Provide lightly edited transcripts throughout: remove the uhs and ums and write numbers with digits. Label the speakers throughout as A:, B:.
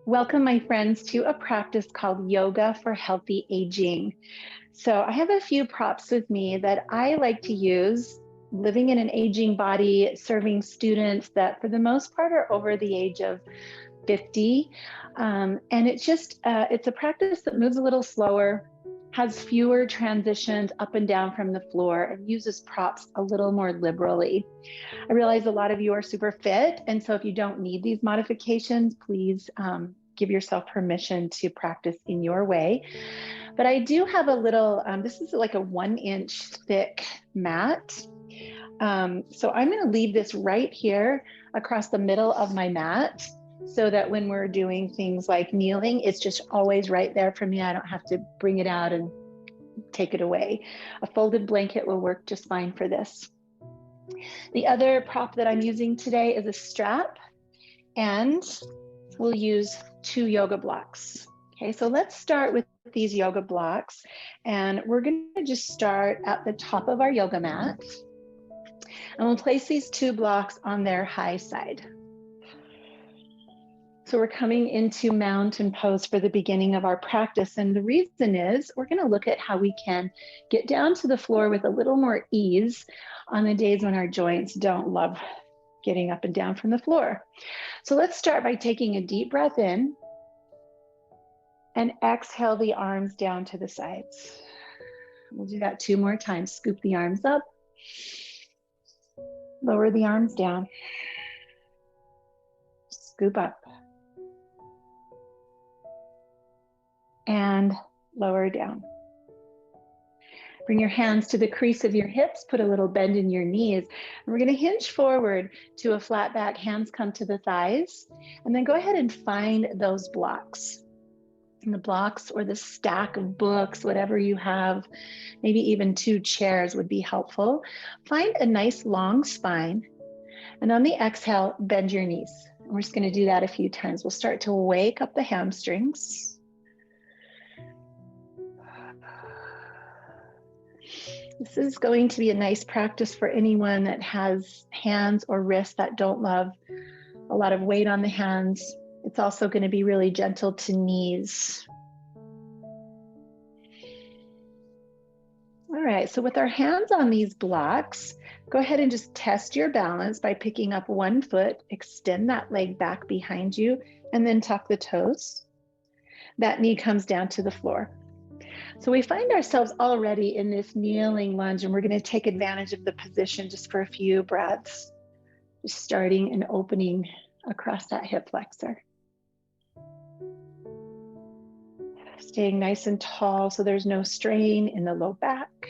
A: Welcome, my friends, to a practice called Yoga for Healthy Aging. So I have a few props with me that I like to use living in an aging body, serving students that for the most part are over the age of 50. And it's a practice that moves a little slower, has fewer transitions up and down from the floor, and uses props a little more liberally. I realize a lot of you are super fit, and so if you don't need these modifications, please give yourself permission to practice in your way. But I do have a little, this is like a 1-inch thick mat. So I'm going to leave this right here across the middle of my mat so that when we're doing things like kneeling, it's just always right there for me. I don't have to bring it out and take it away. A folded blanket will work just fine for this. The other prop that I'm using today is a strap, and we'll use 2 yoga blocks. Okay, so let's start with these yoga blocks, and we're going to just start at the top of our yoga mat, and we'll place these 2 blocks on their high side. So we're coming into mountain pose for the beginning of our practice, and the reason is we're going to look at how we can get down to the floor with a little more ease on the days when our joints don't love getting up and down from the floor. So let's start by taking a deep breath in and exhale the arms down to the sides. We'll do that 2 more times. Scoop the arms up, lower the arms down, scoop up, and lower down. Bring your hands to the crease of your hips, put a little bend in your knees. And we're going to hinge forward to a flat back, hands come to the thighs, and then go ahead and find those blocks. And the blocks or the stack of books, whatever you have, maybe even 2 chairs would be helpful. Find a nice long spine, and on the exhale, bend your knees. And we're just going to do that a few times. We'll start to wake up the hamstrings. This is going to be a nice practice for anyone that has hands or wrists that don't love a lot of weight on the hands. It's also going to be really gentle to knees. All right, so with our hands on these blocks, go ahead and just test your balance by picking up 1 foot, extend that leg back behind you, and then tuck the toes. That knee comes down to the floor. So we find ourselves already in this kneeling lunge, and we're going to take advantage of the position just for a few breaths, just starting and opening across that hip flexor. Staying nice and tall so there's no strain in the low back.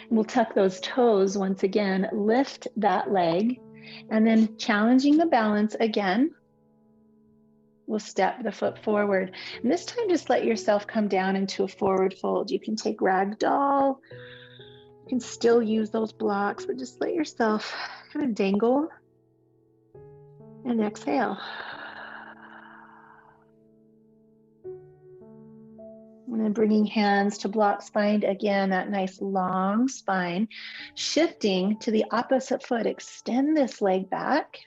A: We'll tuck those toes once again, lift that leg, and then challenging the balance again, we'll step the foot forward. And this time, just let yourself come down into a forward fold. You can take ragdoll. You can still use those blocks, but just let yourself kind of dangle and exhale. And then bringing hands to block spine again, that nice long spine. Shifting to the opposite foot, extend this leg back,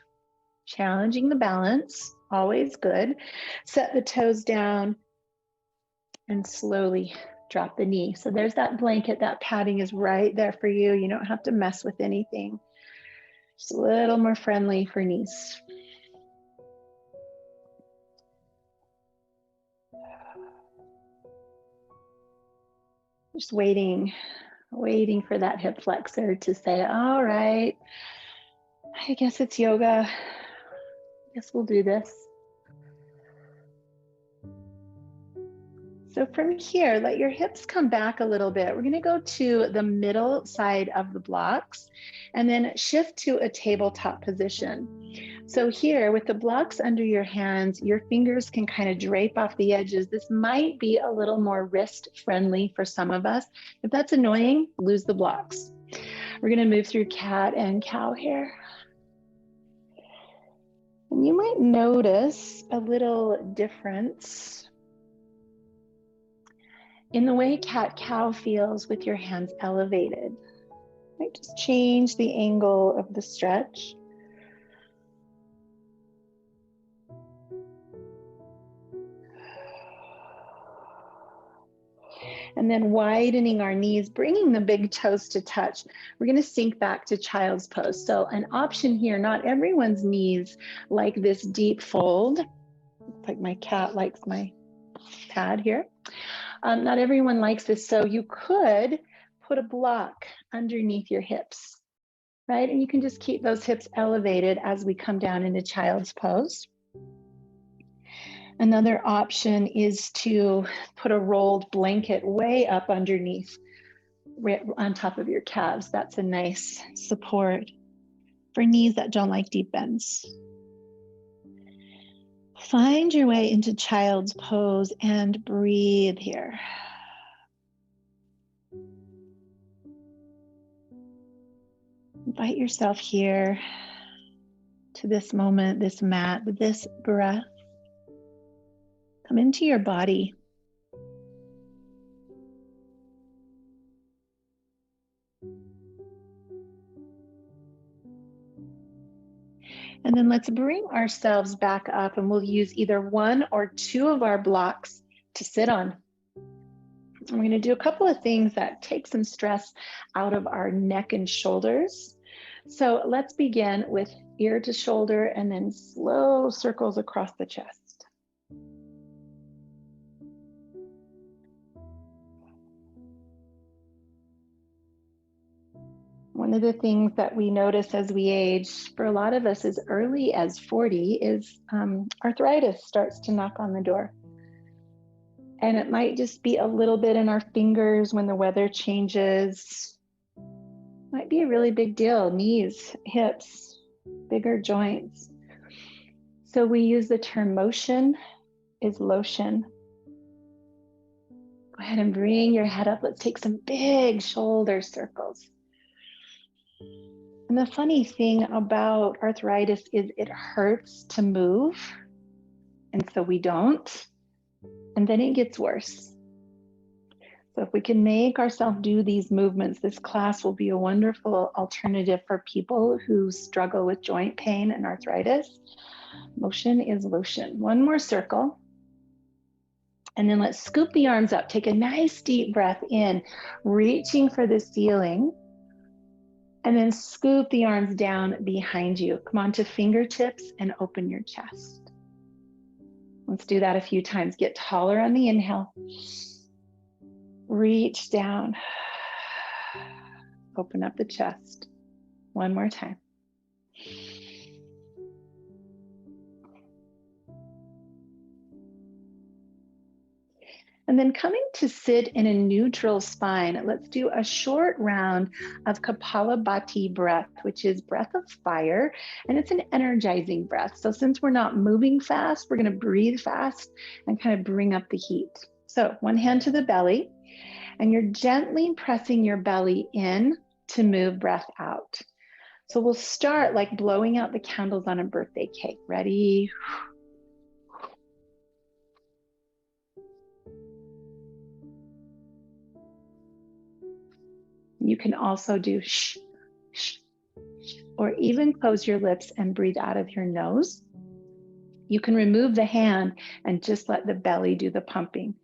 A: challenging the balance, always good. Set the toes down and slowly drop the knee. So there's that blanket, that padding is right there for you. You don't have to mess with anything. Just a little more friendly for knees. Just waiting for that hip flexor to say, all right, I guess it's yoga. I guess we'll do this. So from here, let your hips come back a little bit. We're going to go to the middle side of the blocks and then shift to a tabletop position. So here with the blocks under your hands, your fingers can kind of drape off the edges. This might be a little more wrist friendly for some of us. If that's annoying, lose the blocks. We're going to move through cat and cow here. And you might notice a little difference in the way cat-cow feels with your hands elevated. Might just change the angle of the stretch. And then widening our knees, bringing the big toes to touch. We're going to sink back to child's pose. So an option here, not everyone's knees like this deep fold. Looks like my cat likes my pad here. Not everyone likes this. So you could put a block underneath your hips, right? And you can just keep those hips elevated as we come down into child's pose. Another option is to put a rolled blanket way up underneath, right on top of your calves. That's a nice support for knees that don't like deep bends. Find your way into child's pose and breathe here. Invite yourself here to this moment, this mat, this breath. Come into your body. And then let's bring ourselves back up, and we'll use either one or two of our blocks to sit on. And we're going to do a couple of things that take some stress out of our neck and shoulders. So let's begin with ear to shoulder and then slow circles across the chest. One of the things that we notice as we age, for a lot of us as early as 40, is arthritis starts to knock on the door. And it might just be a little bit in our fingers when the weather changes. Might be a really big deal. Knees, hips, bigger joints. So we use the term motion is lotion. Go ahead and bring your head up. Let's take some big shoulder circles. And the funny thing about arthritis is it hurts to move. And so we don't. And then it gets worse. So if we can make ourselves do these movements, this class will be a wonderful alternative for people who struggle with joint pain and arthritis. Motion is lotion. One more circle. And then let's scoop the arms up. Take a nice deep breath in, reaching for the ceiling. And then scoop the arms down behind you. Come on to fingertips and open your chest. Let's do that a few times. Get taller on the inhale. Reach down. Open up the chest. One more time. And then coming to sit in a neutral spine, let's do a short round of Kapalabhati breath, which is breath of fire, and it's an energizing breath. So since we're not moving fast, we're going to breathe fast and kind of bring up the heat. So one hand to the belly, and you're gently pressing your belly in to move breath out. So we'll start like blowing out the candles on a birthday cake. Ready? You can also do shh, shh, shh, or even close your lips and breathe out of your nose. You can remove the hand and just let the belly do the pumping.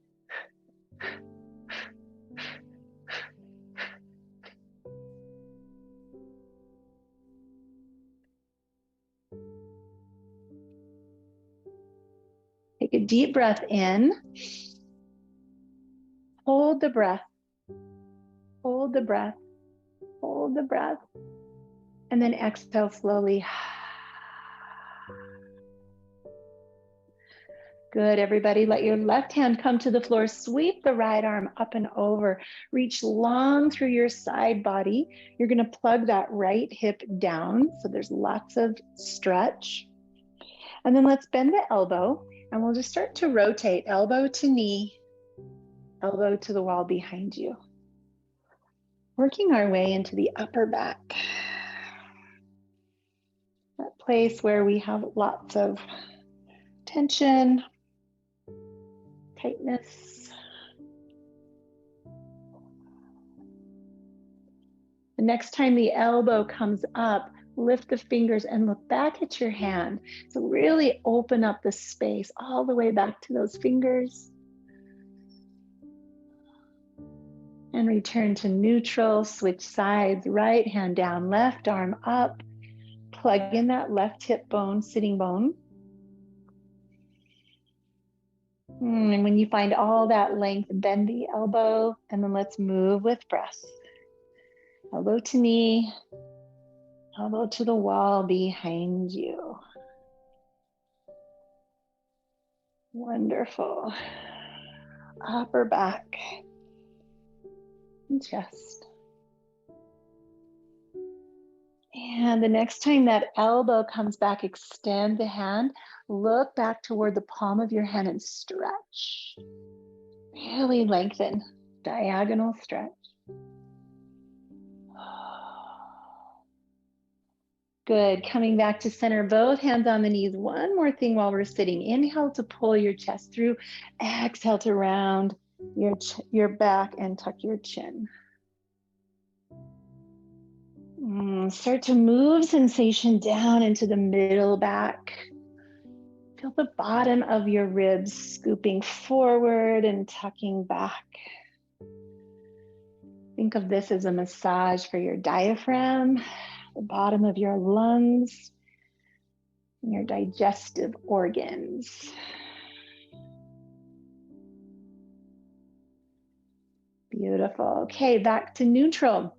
A: Take a deep breath in. Hold the breath. Hold the breath. Hold the breath. And then exhale slowly. Good, everybody. Let your left hand come to the floor. Sweep the right arm up and over. Reach long through your side body. You're going to plug that right hip down. So there's lots of stretch. And then let's bend the elbow. And we'll just start to rotate elbow to knee, elbow to the wall behind you. Working our way into the upper back. That place where we have lots of tension, tightness. The next time the elbow comes up, lift the fingers and look back at your hand. So really open up the space all the way back to those fingers. And return to neutral, switch sides, right hand down, left arm up. Plug in that left hip bone, sitting bone. And when you find all that length, bend the elbow, and then let's move with breath. Elbow to knee, elbow to the wall behind you. Wonderful. Upper back and chest. And the next time that elbow comes back, extend the hand, look back toward the palm of your hand and stretch. Really lengthen, diagonal stretch. Good, coming back to center, both hands on the knees. One more thing while we're sitting. Inhale to pull your chest through. Exhale to round your back and tuck your chin. Start to move sensation down into the middle back. Feel the bottom of your ribs scooping forward and tucking back. Think of this as a massage for your diaphragm, the bottom of your lungs, and your digestive organs. Beautiful. Okay, back to neutral.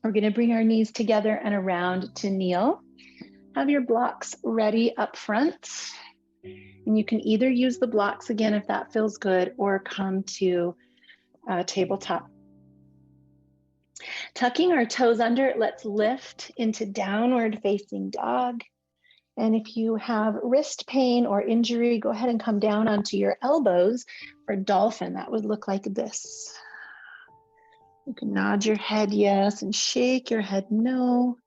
A: We're going to bring our knees together and around to kneel. Have your blocks ready up front. And you can either use the blocks again if that feels good, or come to tabletop. Tucking our toes under, let's lift into downward facing dog. And if you have wrist pain or injury, go ahead and come down onto your elbows for dolphin. That would look like this. You can nod your head yes and shake your head no.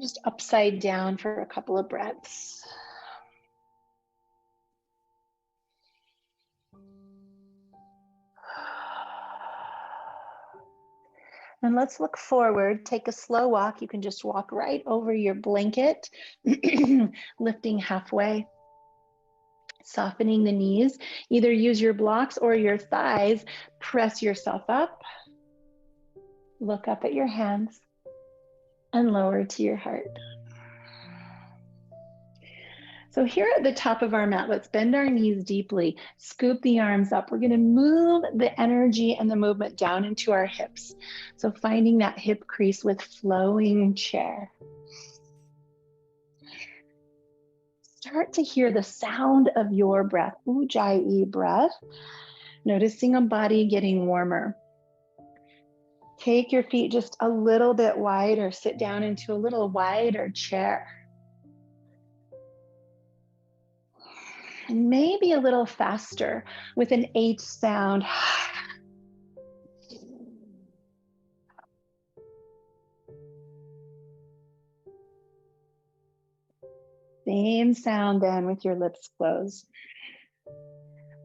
A: Just upside down for a couple of breaths. And let's look forward. Take a slow walk. You can just walk right over your blanket, lifting halfway, softening the knees. Either use your blocks or your thighs. Press yourself up. Look up at your hands and lower to your heart. So here at the top of our mat, let's bend our knees deeply, scoop the arms up. We're going to move the energy and the movement down into our hips. So finding that hip crease with flowing chair. Start to hear the sound of your breath, Ujjayi breath, noticing a body getting warmer. Take your feet just a little bit wider, sit down into a little wider chair. And maybe a little faster with an H sound. Same sound then with your lips closed.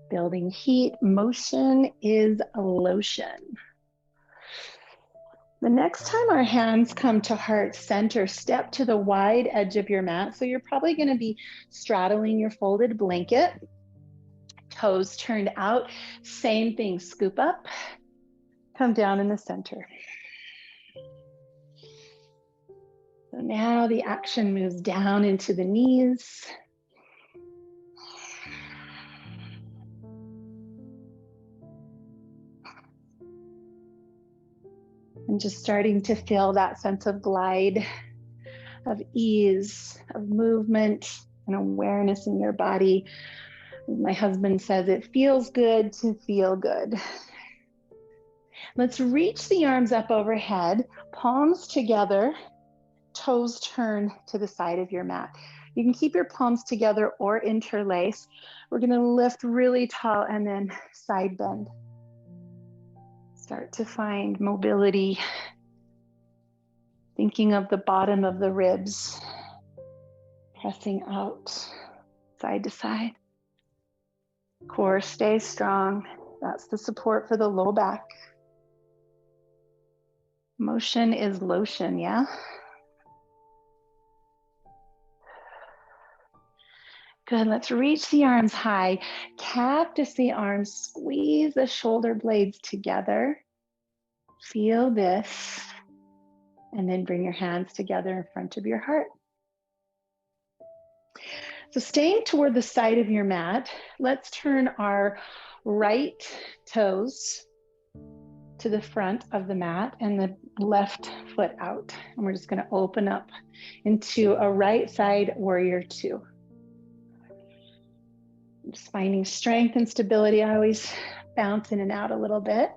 A: Building heat, motion is a lotion. The next time our hands come to heart center, step to the wide edge of your mat. So you're probably going to be straddling your folded blanket, toes turned out. Same thing, scoop up, come down in the center. So now the action moves down into the knees. And just starting to feel that sense of glide, of ease, of movement and awareness in your body. My husband says it feels good to feel good. Let's reach the arms up overhead, palms together, toes turned to the side of your mat. You can keep your palms together or interlace. We're going to lift really tall and then side bend. Start to find mobility, thinking of the bottom of the ribs, pressing out side to side. Core stays strong. That's the support for the low back. Motion is lotion, yeah? Good, let's reach the arms high. Cactus the arms, squeeze the shoulder blades together. Feel this. And then bring your hands together in front of your heart. So staying toward the side of your mat, let's turn our right toes to the front of the mat and the left foot out. And we're just going to open up into a right side warrior two. Just finding strength and stability. I always bounce in and out a little bit.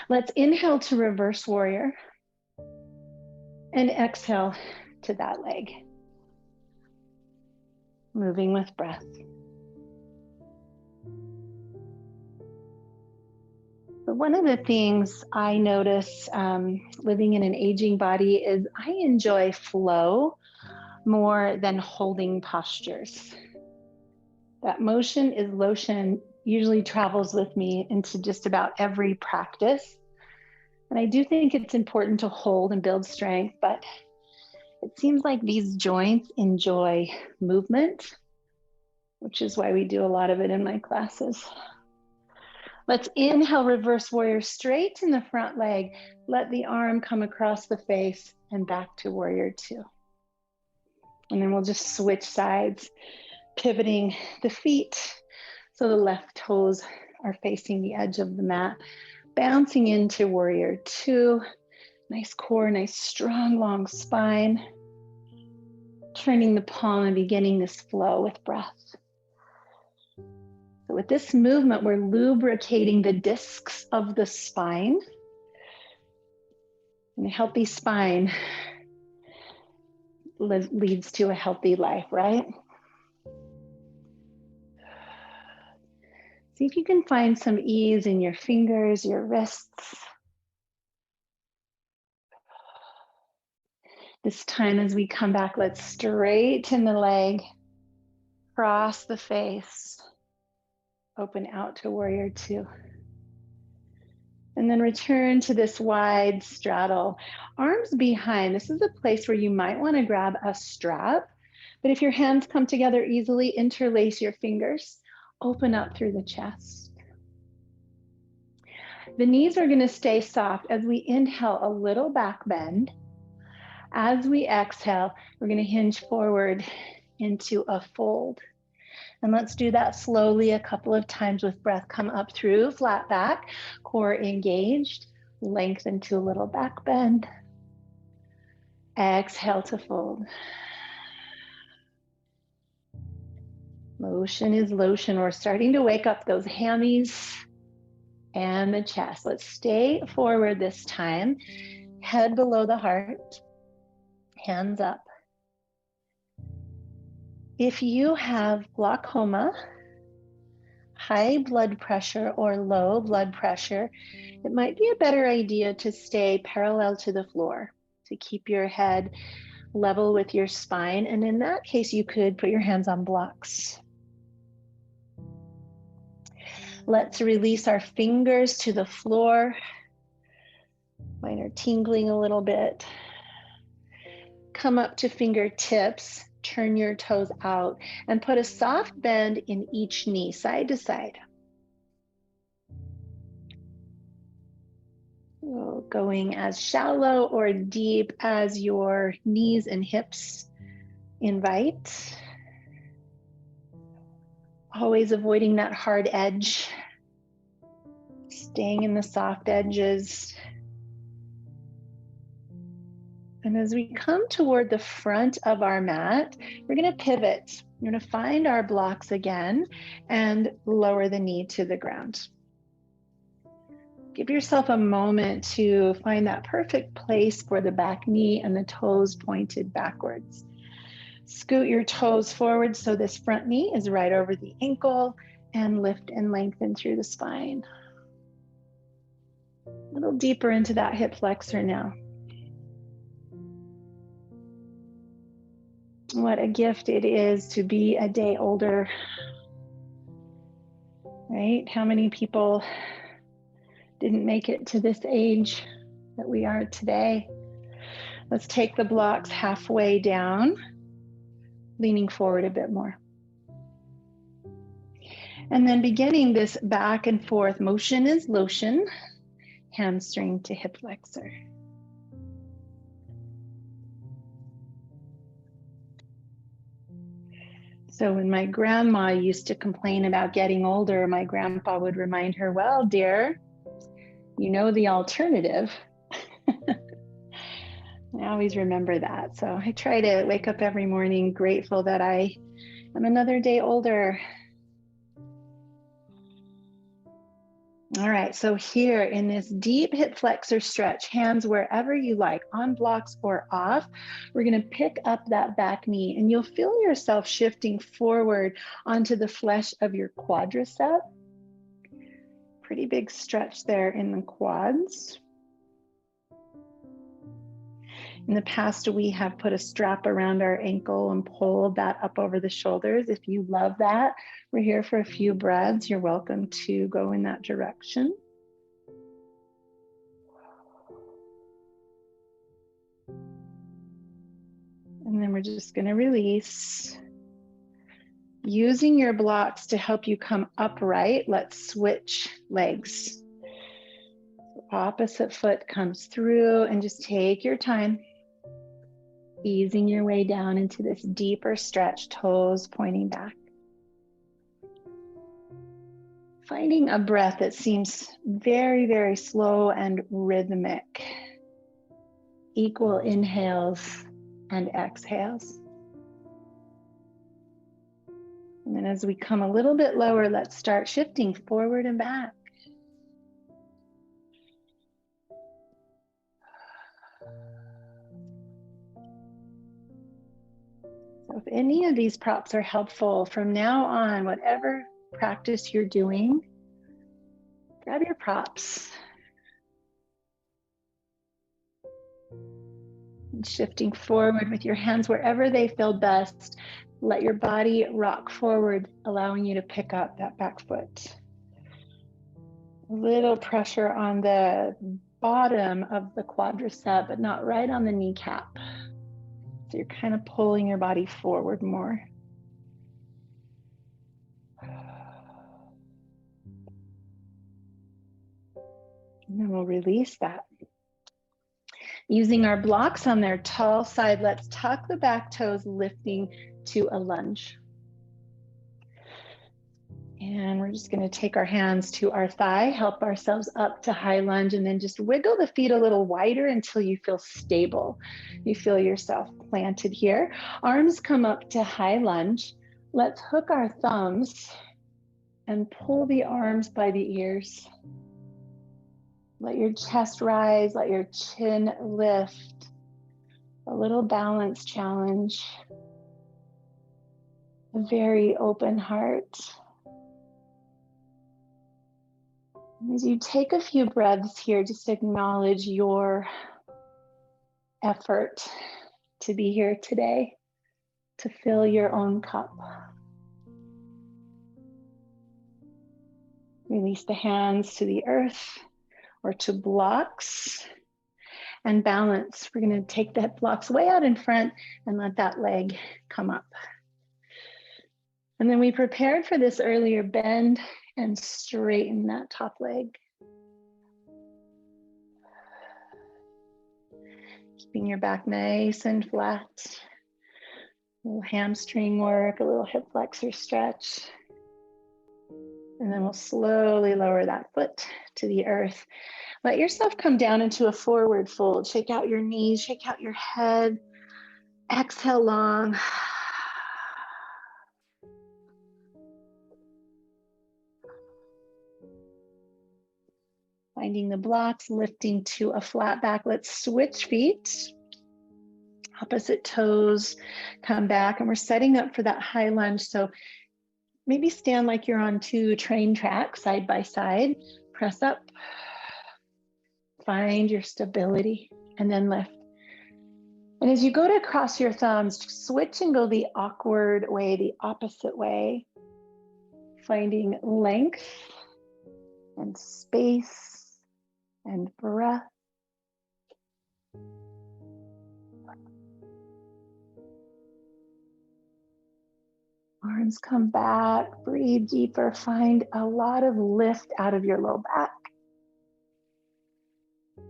A: Let's inhale to reverse warrior and exhale to that leg. Moving with breath. But one of the things I notice living in an aging body is I enjoy flow more than holding postures. That motion is lotion usually travels with me into just about every practice. And I do think it's important to hold and build strength, but it seems like these joints enjoy movement, which is why we do a lot of it in my classes. Let's inhale, reverse warrior, straighten the front leg. Let the arm come across the face and back to warrior two. And then we'll just switch sides, pivoting the feet so the left toes are facing the edge of the mat, bouncing into warrior two. Nice core, nice strong long spine. Turning the palm and beginning this flow with breath. So with this movement, we're lubricating the discs of the spine. And a healthy spine leads to a healthy life, right? See if you can find some ease in your fingers, your wrists. This time as we come back, let's straighten the leg, cross the face, open out to warrior two. And then return to this wide straddle. Arms behind. This is a place where you might want to grab a strap, but if your hands come together easily, interlace your fingers, open up through the chest. The knees are going to stay soft as we inhale, a little back bend. As we exhale, we're going to hinge forward into a fold. And let's do that slowly a couple of times with breath. Come up through, flat back, core engaged, lengthen to a little back bend. Exhale to fold. Motion is lotion. We're starting to wake up those hammies and the chest. Let's stay forward this time. Head below the heart, hands up. If you have glaucoma, high blood pressure or low blood pressure, it might be a better idea to stay parallel to the floor to keep your head level with your spine. And in that case, you could put your hands on blocks. Let's release our fingers to the floor. Mine are tingling a little bit. Come up to fingertips, turn your toes out, and put a soft bend in each knee, side to side. Going as shallow or deep as your knees and hips invite. Always avoiding that hard edge. Staying in the soft edges. And as we come toward the front of our mat, we're going to pivot. We're going to find our blocks again and lower the knee to the ground. Give yourself a moment to find that perfect place for the back knee and the toes pointed backwards. Scoot your toes forward so this front knee is right over the ankle, and lift and lengthen through the spine. A little deeper into that hip flexor now. What a gift it is to be a day older, right? How many people didn't make it to this age? that we are today. Let's take the blocks halfway down, leaning forward a bit more. And then beginning this back and forth, motion is lotion, hamstring to hip flexor. So when my grandma used to complain about getting older, my grandpa would remind her, well, dear, you know the alternative. I always remember that. So I try to wake up every morning grateful that I am another day older. All right, so here in this deep hip flexor stretch, hands wherever you like, on blocks or off, we're gonna pick up that back knee and you'll feel yourself shifting forward onto the flesh of your quadricep. Pretty big stretch there in the quads. In the past, we have put a strap around our ankle and pulled that up over the shoulders. If you love that, we're here for a few breaths. You're welcome to go in that direction. And then we're just going to release. Using your blocks to help you come upright, let's switch legs. Opposite foot comes through and just take your time. Easing your way down into this deeper stretch, toes pointing back. Finding a breath that seems very, very slow and rhythmic. Equal inhales and exhales. And then as we come a little bit lower, let's start shifting forward and back. So if any of these props are helpful from now on, whatever practice you're doing, grab your props. And shifting forward with your hands wherever they feel best. Let your body rock forward, allowing you to pick up that back foot. A little pressure on the bottom of the quadricep, but not right on the kneecap. So you're kind of pulling your body forward more. And then we'll release that. Using our blocks on their tall side, let's tuck the back toes, lifting to a lunge. And we're just going to take our hands to our thigh, help ourselves up to high lunge, and then just wiggle the feet a little wider until you feel stable. You feel yourself planted here. Arms come up to high lunge. Let's hook our thumbs and pull the arms by the ears. Let your chest rise, let your chin lift. A little balance challenge. A very open heart. As you take a few breaths here, just acknowledge your effort to be here today, to fill your own cup. Release the hands to the earth or to blocks and balance. We're going to take the blocks way out in front and let that leg come up. And then we prepared for this earlier, bend and straighten that top leg. Keeping your back nice and flat. A little hamstring work, a little hip flexor stretch. And then we'll slowly lower that foot to the earth. Let yourself come down into a forward fold. Shake out your knees, shake out your head. Exhale long. Finding the blocks, lifting to a flat back. Let's switch feet. Opposite toes come back, and we're setting up for that high lunge. So maybe stand like you're on two train tracks, side by side. Press up. Find your stability, and then lift. And as you go to cross your thumbs, switch and go the awkward way, the opposite way. Finding length and space and breath. Arms come back, breathe deeper, find a lot of lift out of your low back.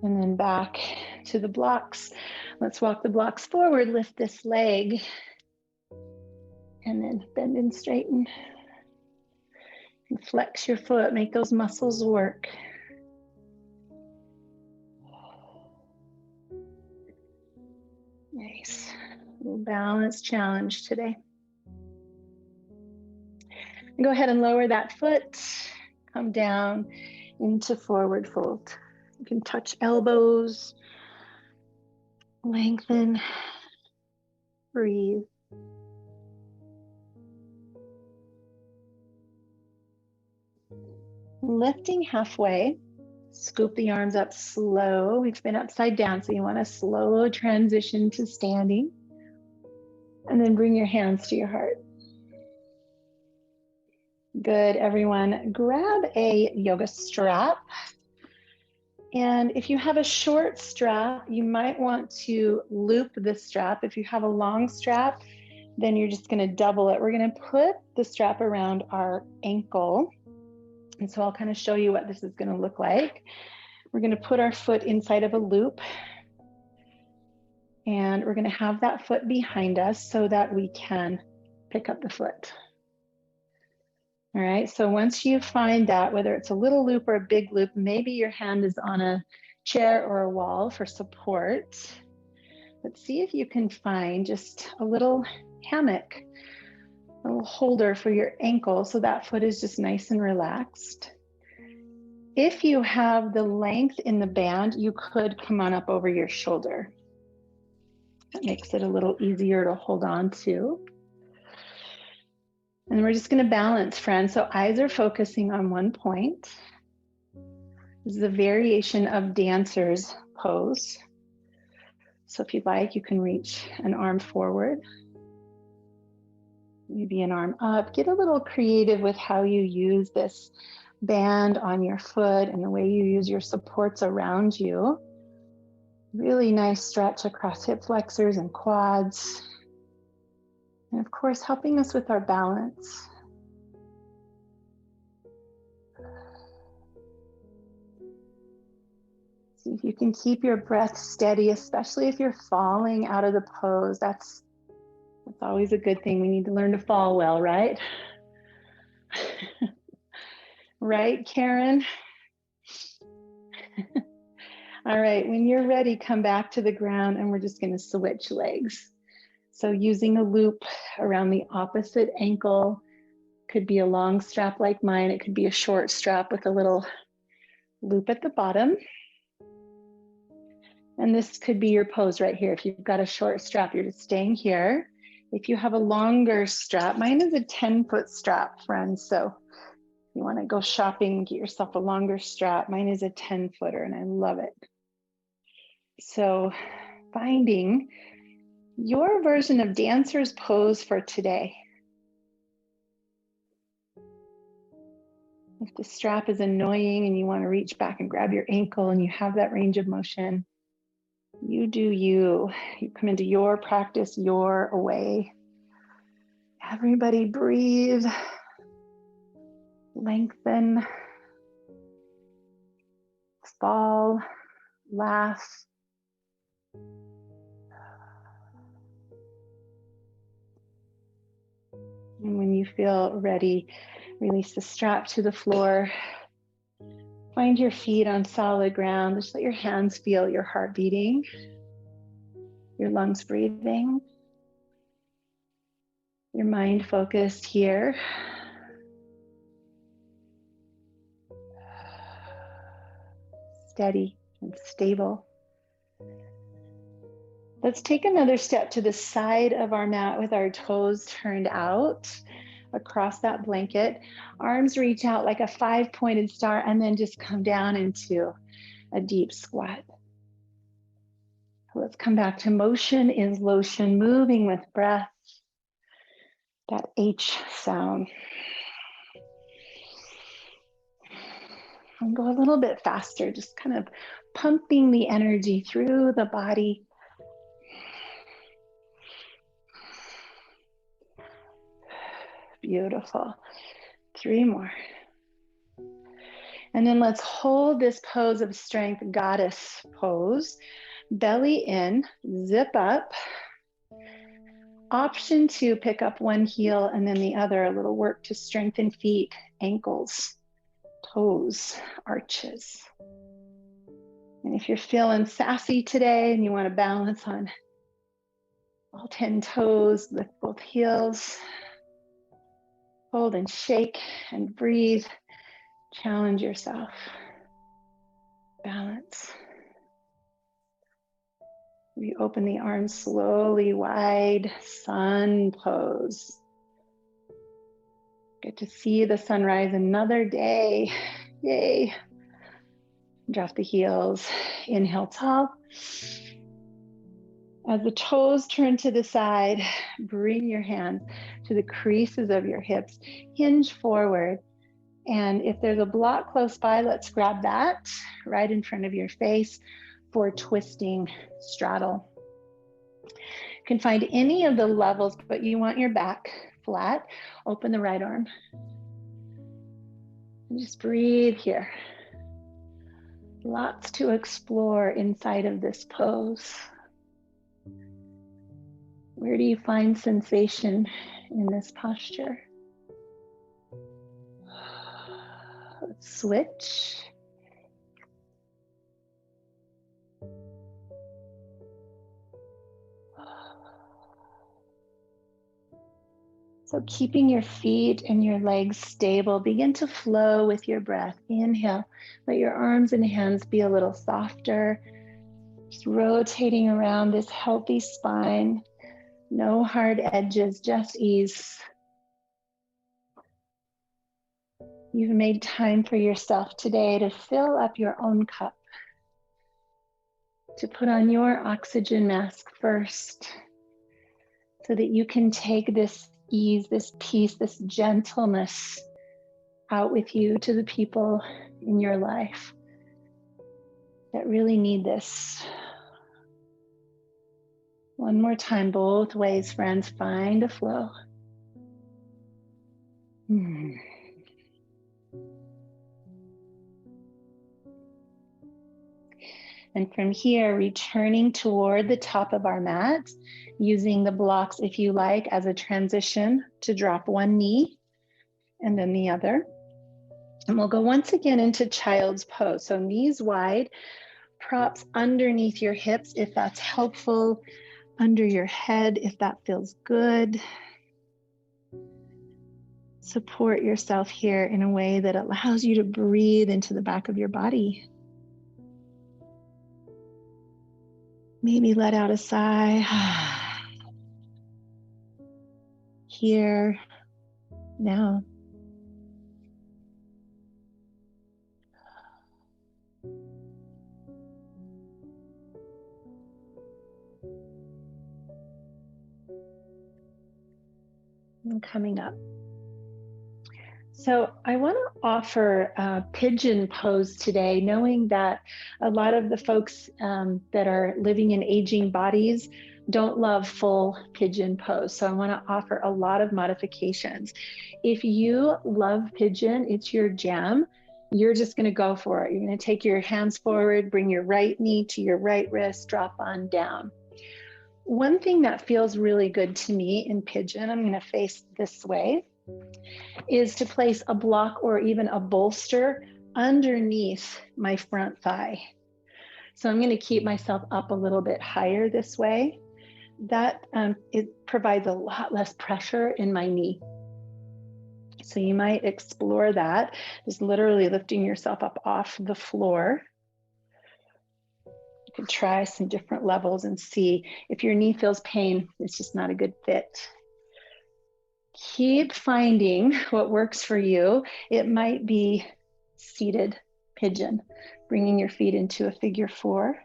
A: And then back to the blocks. Let's walk the blocks forward, lift this leg, and then bend and straighten. And flex your foot, make those muscles work. Nice. A little balance challenge today. Go ahead and lower that foot. Come down into forward fold. You can touch elbows. Lengthen. Breathe. Lifting halfway. Scoop the arms up slow. We've been upside down, so you want a slow transition to standing. And then bring your hands to your heart. Good, everyone. Grab a yoga strap. And if you have a short strap, you might want to loop the strap. If you have a long strap, then you're just going to double it. We're going to put the strap around our ankle. And so I'll kind of show you what this is going to look like. We're going to put our foot inside of a loop. And we're going to have that foot behind us so that we can pick up the foot. All right, so once you find that, whether it's a little loop or a big loop, maybe your hand is on a chair or a wall for support. But see if you can find just a little hammock, a little holder for your ankle so that foot is just nice and relaxed. If you have the length in the band, you could come on up over your shoulder. That makes it a little easier to hold on to. And we're just going to balance, friends. So eyes are focusing on one point. This is a variation of dancer's pose. So if you'd like, you can reach an arm forward, maybe an arm up. Get a little creative with how you use this band on your foot and the way you use your supports around you. Really nice stretch across hip flexors and quads. And of course, helping us with our balance. See if you can keep your breath steady, especially if you're falling out of the pose. That's always a good thing. We need to learn to fall well, right? Right, Karen? All right, when you're ready, come back to the ground and we're just going to switch legs. So using a loop around the opposite ankle, could be a long strap like mine. It could be a short strap with a little loop at the bottom. And this could be your pose right here. If you've got a short strap, you're just staying here. If you have a longer strap, mine is a 10-foot strap, friends. So if you want to go shopping, get yourself a longer strap. Mine is a 10-footer and I love it. So finding your version of dancer's pose for today. If the strap is annoying and you want to reach back and grab your ankle and you have that range of motion, you do you. You come into your practice your way. Everybody breathe, lengthen, fall, laugh. And when you feel ready, release the strap to the floor. Find your feet on solid ground. Just let your hands feel your heart beating, your lungs breathing, your mind focused here. Steady and stable. Let's take another step to the side of our mat with our toes turned out across that blanket. Arms reach out like a 5-pointed star and then just come down into a deep squat. Let's come back to motion is lotion, moving with breath. That H sound. And go a little bit faster, just kind of pumping the energy through the body. Beautiful. 3 more. And then let's hold this pose of strength, goddess pose. Belly in, zip up. Option 2, pick up one heel and then the other, a little work to strengthen feet, ankles, toes, arches. And if you're feeling sassy today and you want to balance on all 10 toes with both heels, hold and shake and breathe. Challenge yourself. Balance. We open the arms slowly wide, sun pose. Get to see the sunrise another day. Yay. Drop the heels. Inhale tall. As the toes turn to the side, bring your hands to the creases of your hips. Hinge forward. And if there's a block close by, let's grab that right in front of your face for twisting straddle. You can find any of the levels, but you want your back flat. Open the right arm. And just breathe here. Lots to explore inside of this pose. Where do you find sensation in this posture? Let's switch. So keeping your feet and your legs stable, begin to flow with your breath. Inhale, let your arms and hands be a little softer. Just rotating around this healthy spine. No hard edges, just ease. You've made time for yourself today to fill up your own cup, to put on your oxygen mask first, so that you can take this ease, this peace, this gentleness out with you to the people in your life that really need this. One more time, both ways, friends, find a flow. And from here, returning toward the top of our mat, using the blocks, if you like, as a transition to drop one knee and then the other. And we'll go once again into child's pose. So knees wide, props underneath your hips if that's helpful, under your head if that feels good. Support yourself here in a way that allows you to breathe into the back of your body. Maybe let out a sigh. Here, now. And coming up. So I want to offer a pigeon pose today, knowing that a lot of the folks that are living in aging bodies don't love full pigeon pose. So I want to offer a lot of modifications. If you love pigeon, it's your jam. You're just going to go for it. You're going to take your hands forward, bring your right knee to your right wrist, drop on down. One thing that feels really good to me in pigeon, I'm going to face this way, is to place a block or even a bolster underneath my front thigh. So I'm going to keep myself up a little bit higher this way. That it provides a lot less pressure in my knee. So you might explore that, just literally lifting yourself up off the floor. You can try some different levels and see if your knee feels pain, it's just not a good fit. Keep finding what works for you. It might be seated pigeon, bringing your feet into a figure 4.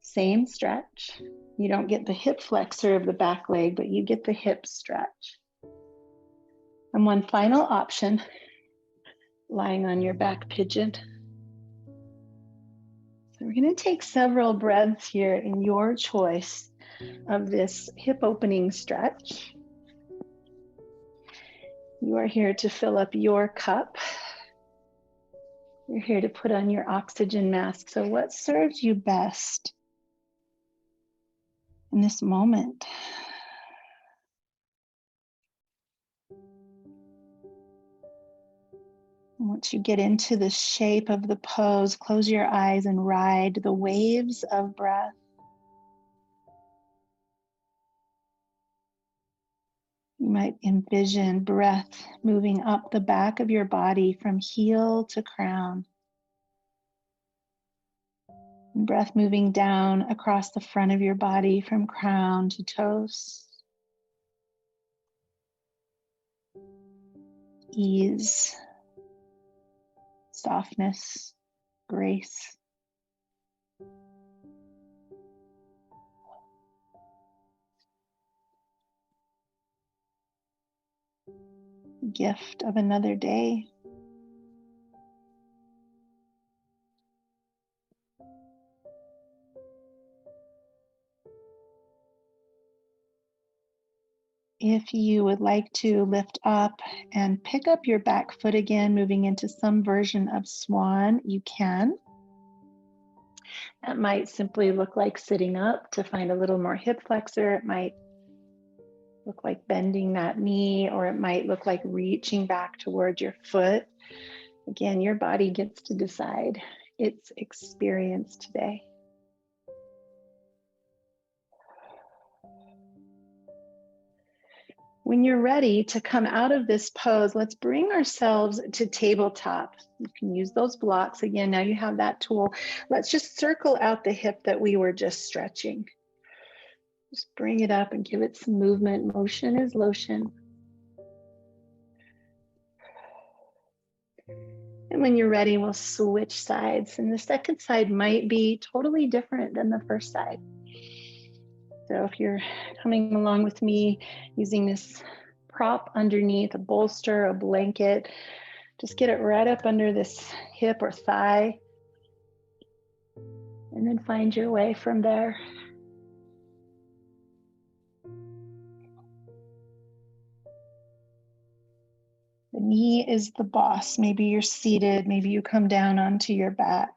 A: Same stretch. You don't get the hip flexor of the back leg, but you get the hip stretch. And one final option lying on your back pigeon. So we're going to take several breaths here in your choice of this hip opening stretch. You are here to fill up your cup. You're here to put on your oxygen mask. So what serves you best in this moment? Once you get into the shape of the pose, close your eyes and ride the waves of breath. You might envision breath moving up the back of your body from heel to crown. And breath moving down across the front of your body from crown to toes. Ease, softness, grace. Gift of another day. If you would like to lift up and pick up your back foot again, moving into some version of swan, you can. That might simply look like sitting up to find a little more hip flexor. It might look like bending that knee, or it might look like reaching back towards your foot. Again, your body gets to decide its experience today. When you're ready to come out of this pose, let's bring ourselves to tabletop. You can use those blocks again. Now you have that tool. Let's just circle out the hip that we were just stretching. Just bring it up and give it some movement. Motion is lotion. And when you're ready, we'll switch sides. And the second side might be totally different than the first side. So if you're coming along with me using this prop underneath, a bolster, a blanket, just get it right up under this hip or thigh, and then find your way from there. The knee is the boss. Maybe you're seated, maybe you come down onto your back.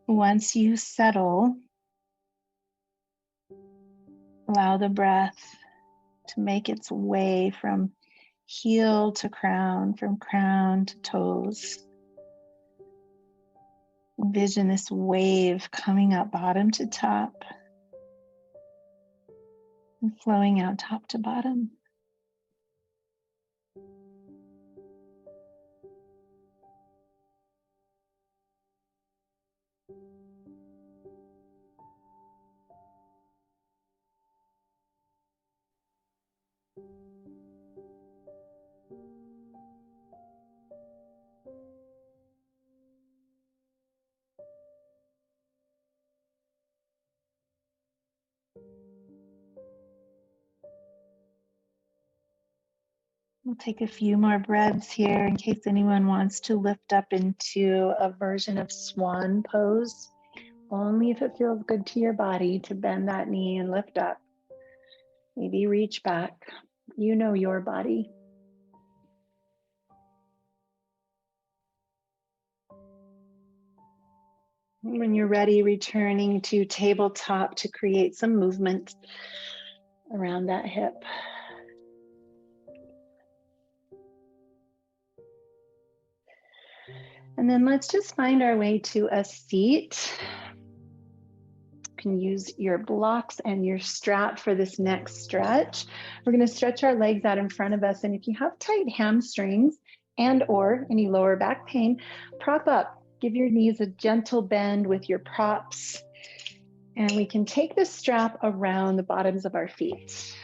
A: Once you settle, allow the breath to make its way from heel to crown, from crown to toes. Envision this wave coming up bottom to top and flowing out top to bottom. We'll take a few more breaths here in case anyone wants to lift up into a version of swan pose. Only if it feels good to your body to bend that knee and lift up. Maybe reach back. You know your body. When you're ready, returning to tabletop to create some movement around that hip. And then let's just find our way to a seat. You can use your blocks and your strap for this next stretch. We're going to stretch our legs out in front of us. And if you have tight hamstrings and or any lower back pain, prop up. Give your knees a gentle bend with your props. And we can take the strap around the bottoms of our feet.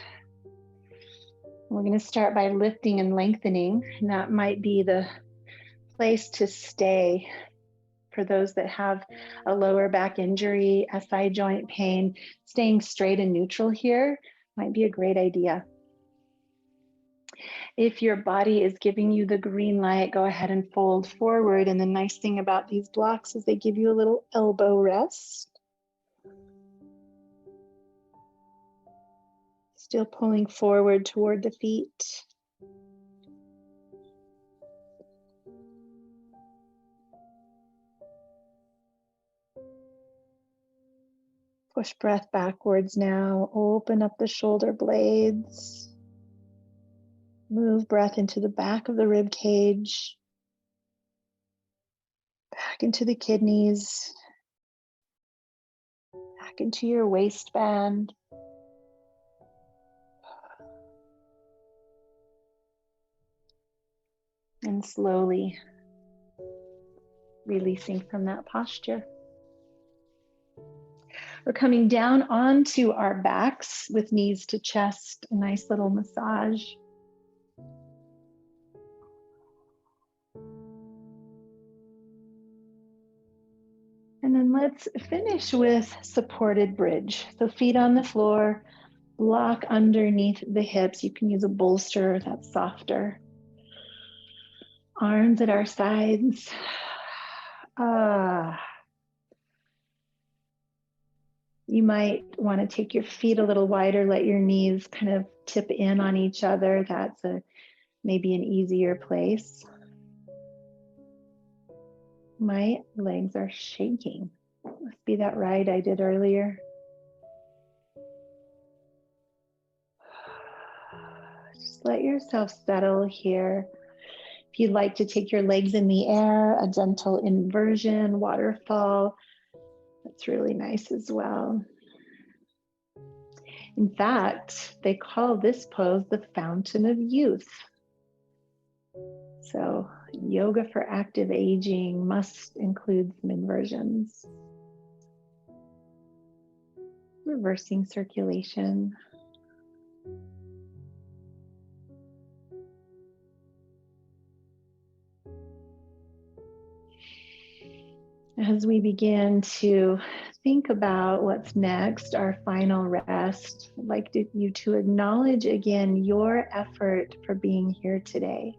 A: We're going to start by lifting and lengthening. And that might be the place to stay for those that have a lower back injury, SI joint pain. Staying straight and neutral here Might be a great idea. If your body is giving you the green light, go ahead and fold forward. And the nice thing about these blocks is they give you a little elbow rest. Still pulling forward toward the feet. Push breath backwards now. Open up the shoulder blades. Move breath into the back of the rib cage. Back into the kidneys. Back into your waistband. And slowly releasing from that posture. We're coming down onto our backs with knees to chest, a nice little massage. And then let's finish with supported bridge. So feet on the floor, block underneath the hips. You can use a bolster that's softer. Arms at our sides. You might want to take your feet a little wider, let your knees kind of tip in on each other. That's maybe an easier place. My legs are shaking. Must be that ride I did earlier. Just let yourself settle here. If you'd like to take your legs in the air, a gentle inversion, waterfall, that's really nice as well. In fact, they call this pose the fountain of youth. So yoga for active aging must include some inversions. Reversing circulation. As we begin to think about what's next, our final rest, I'd like you to acknowledge again your effort for being here today,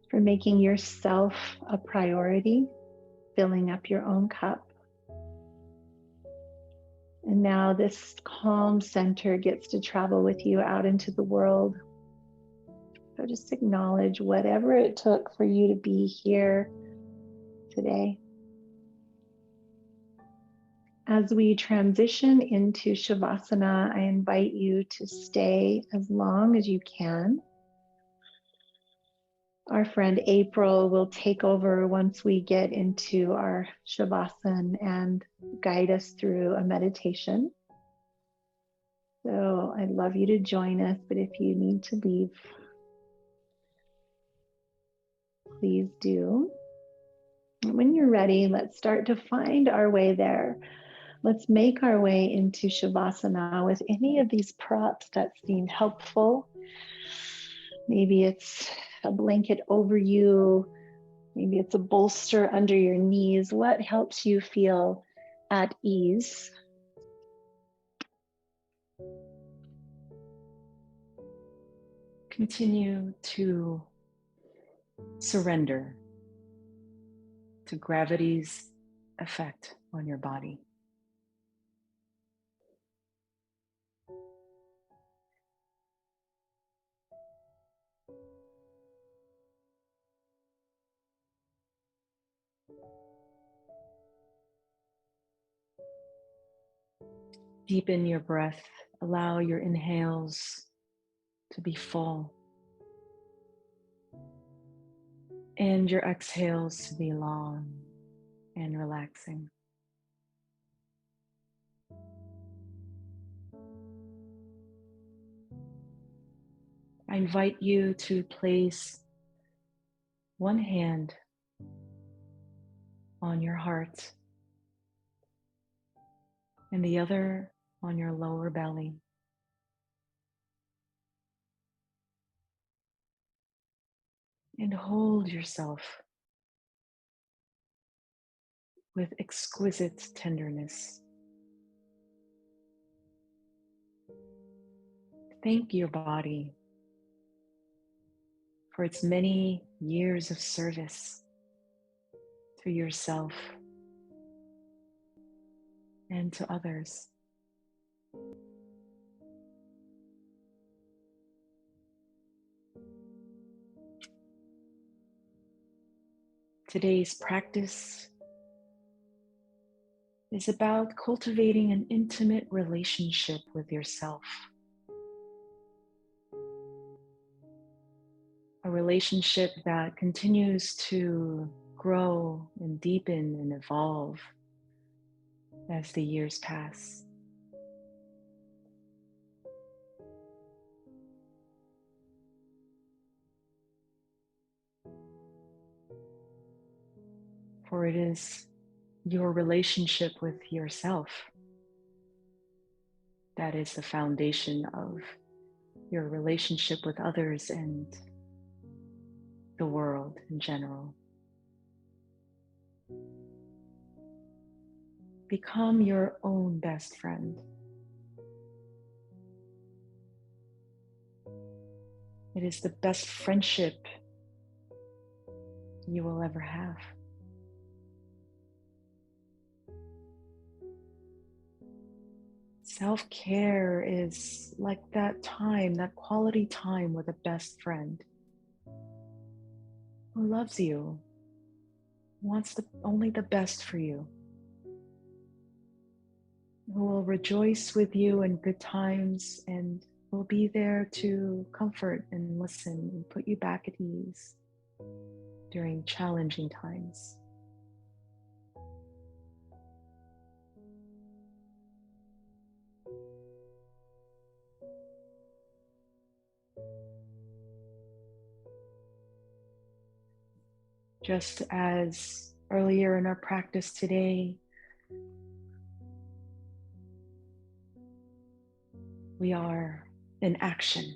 A: for making yourself a priority, filling up your own cup. And now this calm center gets to travel with you out into the world. So just acknowledge whatever it took for you to be here today. As we transition into Shavasana, I invite you to stay as long as you can. Our friend April will take over once we get into our Shavasana and guide us through a meditation. So I'd love you to join us, but if you need to leave, please do. And when you're ready, let's start to find our way there. Let's make our way into Shavasana with any of these props that seem helpful. Maybe it's a blanket over you. Maybe it's a bolster under your knees. What helps you feel at ease?
B: Continue to surrender to gravity's effect on your body. Deepen your breath. Allow your inhales to be full and your exhales to be long and relaxing. I invite you to place one hand on your heart and the other on your lower belly. And hold yourself with exquisite tenderness. Thank your body for its many years of service to yourself and to others. Today's practice is about cultivating an intimate relationship with yourself, a relationship that continues to grow and deepen and evolve as the years pass. For it is your relationship with yourself that is the foundation of your relationship with others and the world in general. Become your own best friend. It is the best friendship you will ever have. Self-care is like that time, that quality time with a best friend who loves you, wants only the best for you, who will rejoice with you in good times and will be there to comfort and listen and put you back at ease during challenging times. Just as earlier in our practice today, we are in action.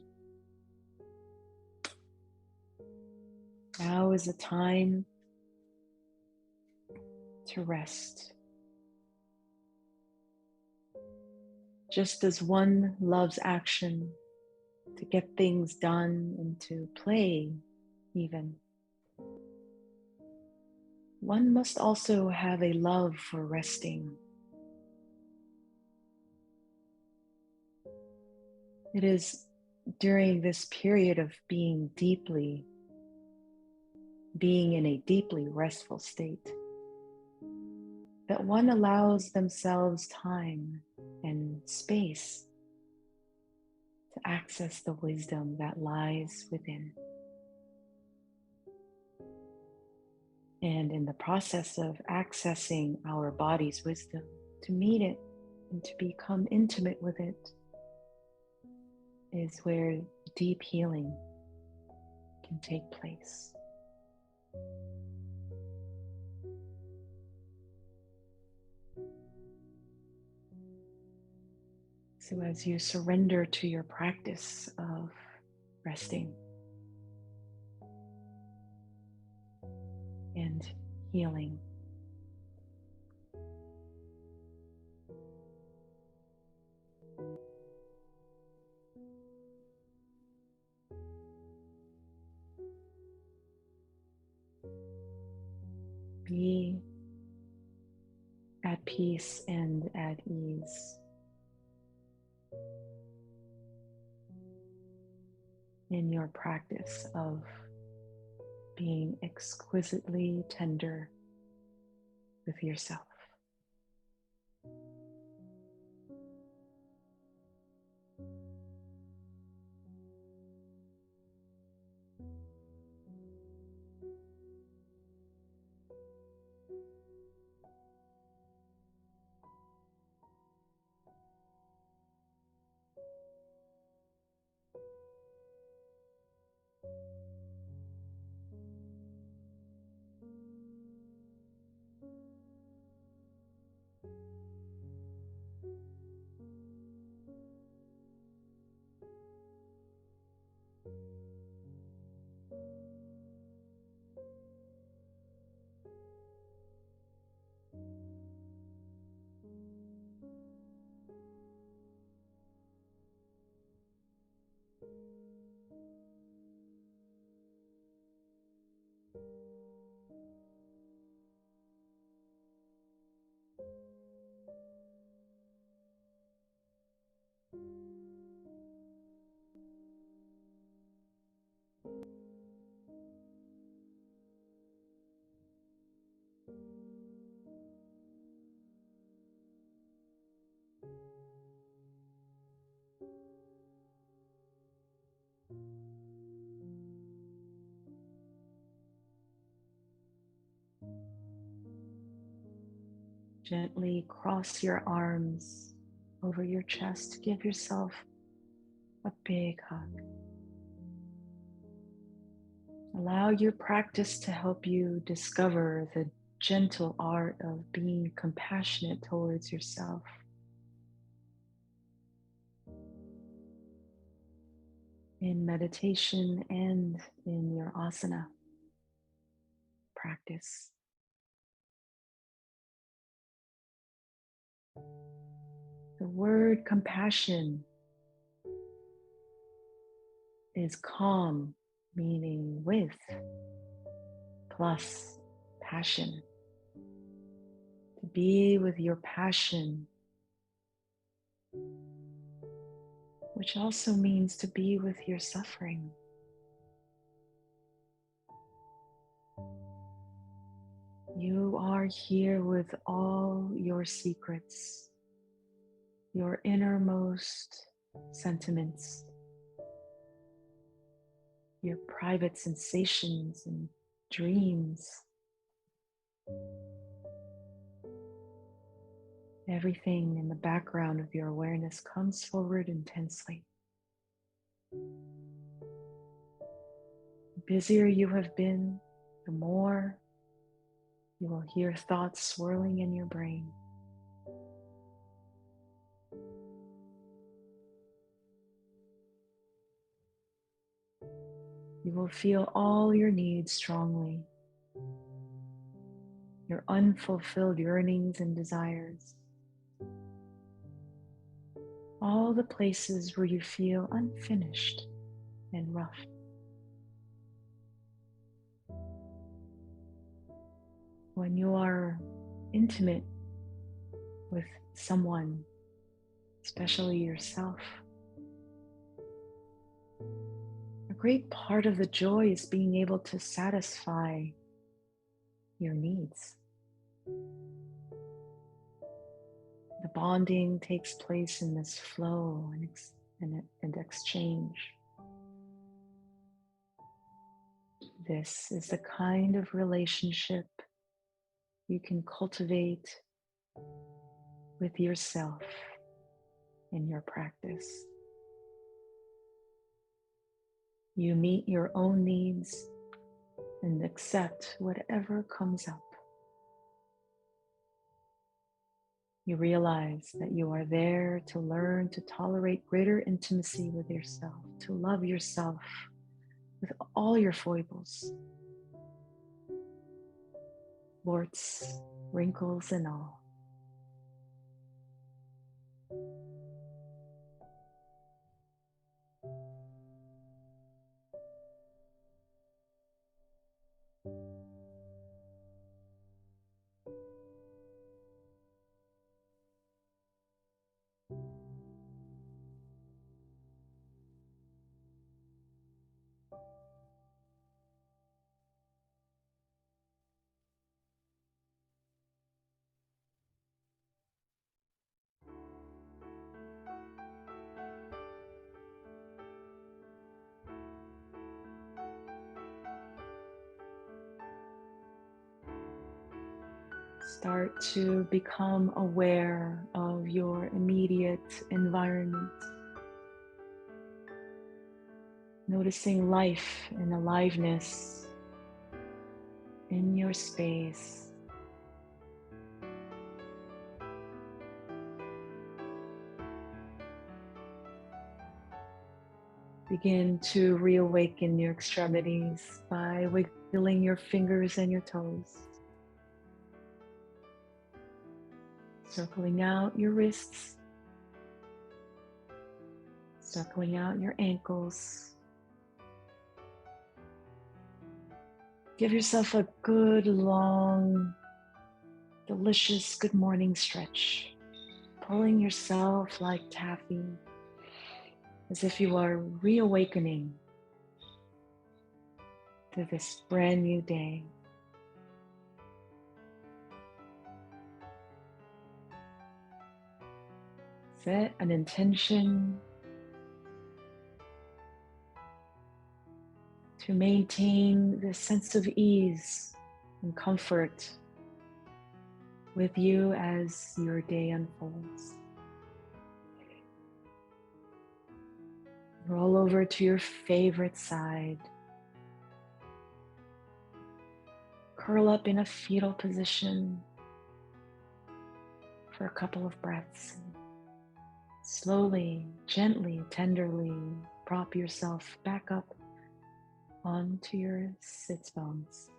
B: Now is the time to rest. Just as one loves action to get things done and to play even, one must also have a love for resting. It is during this period of being in a deeply restful state that one allows themselves time and space to access the wisdom that lies within. And in the process of accessing our body's wisdom, to meet it and to become intimate with it is where deep healing can take place. So as you surrender to your practice of resting and healing, be at peace and at ease in your practice of being exquisitely tender with yourself. Gently cross your arms over your chest. Give yourself a big hug. Allow your practice to help you discover the gentle art of being compassionate towards yourself. In meditation and in your asana practice. The word compassion is calm, meaning with, plus passion. To be with your passion, which also means to be with your suffering. You are here with all your secrets, your innermost sentiments, your private sensations and dreams. Everything in the background of your awareness comes forward intensely. The busier you have been, the more you will hear thoughts swirling in your brain. You will feel all your needs strongly, your unfulfilled yearnings and desires, all the places where you feel unfinished and rough. When you are intimate with someone, especially yourself, a great part of the joy is being able to satisfy your needs. The bonding takes place in this flow and exchange. This is the kind of relationship you can cultivate with yourself in your practice. You meet your own needs and accept whatever comes up. You realize that you are there to learn to tolerate greater intimacy with yourself, to love yourself with all your foibles, warts, wrinkles, and all. Start to become aware of your immediate environment. Noticing life and aliveness in your space. Begin to reawaken your extremities by wiggling your fingers and your toes. Circling out your wrists, circling out your ankles. Give yourself a good, long, delicious good morning stretch, pulling yourself like taffy, as if you are reawakening to this brand new day. Set an intention to maintain this sense of ease and comfort with you as your day unfolds. Roll over to your favorite side. Curl up in a fetal position for a couple of breaths. Slowly, gently, tenderly prop yourself back up onto your sits bones.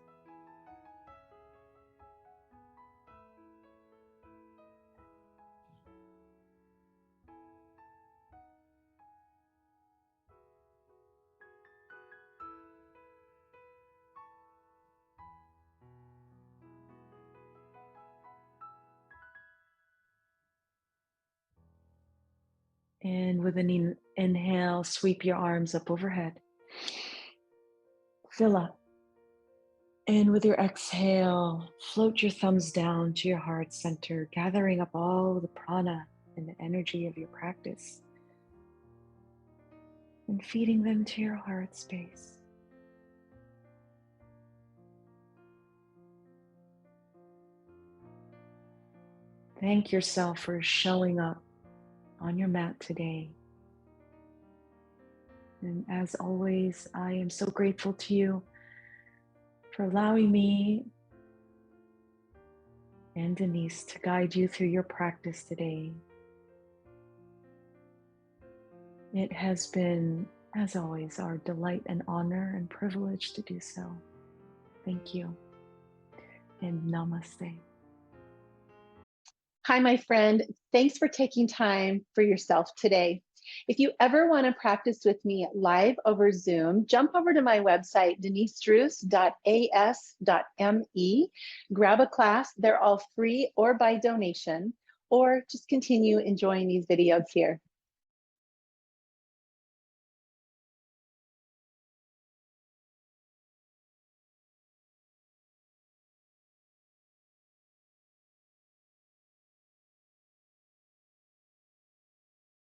B: And with an inhale, sweep your arms up overhead. Fill up. And with your exhale, float your thumbs down to your heart center, gathering up all the prana and the energy of your practice and feeding them to your heart space. Thank yourself for showing up on your mat today. And as always, I am so grateful to you for allowing me and Denise to guide you through your practice today. It has been, as always, our delight and honor and privilege to do so. Thank you, and namaste.
A: Hi, my friend. Thanks for taking time for yourself today. If you ever want to practice with me live over Zoom, jump over to my website, denisestruce.as.me, grab a class. They're all free or by donation, or just continue enjoying these videos here.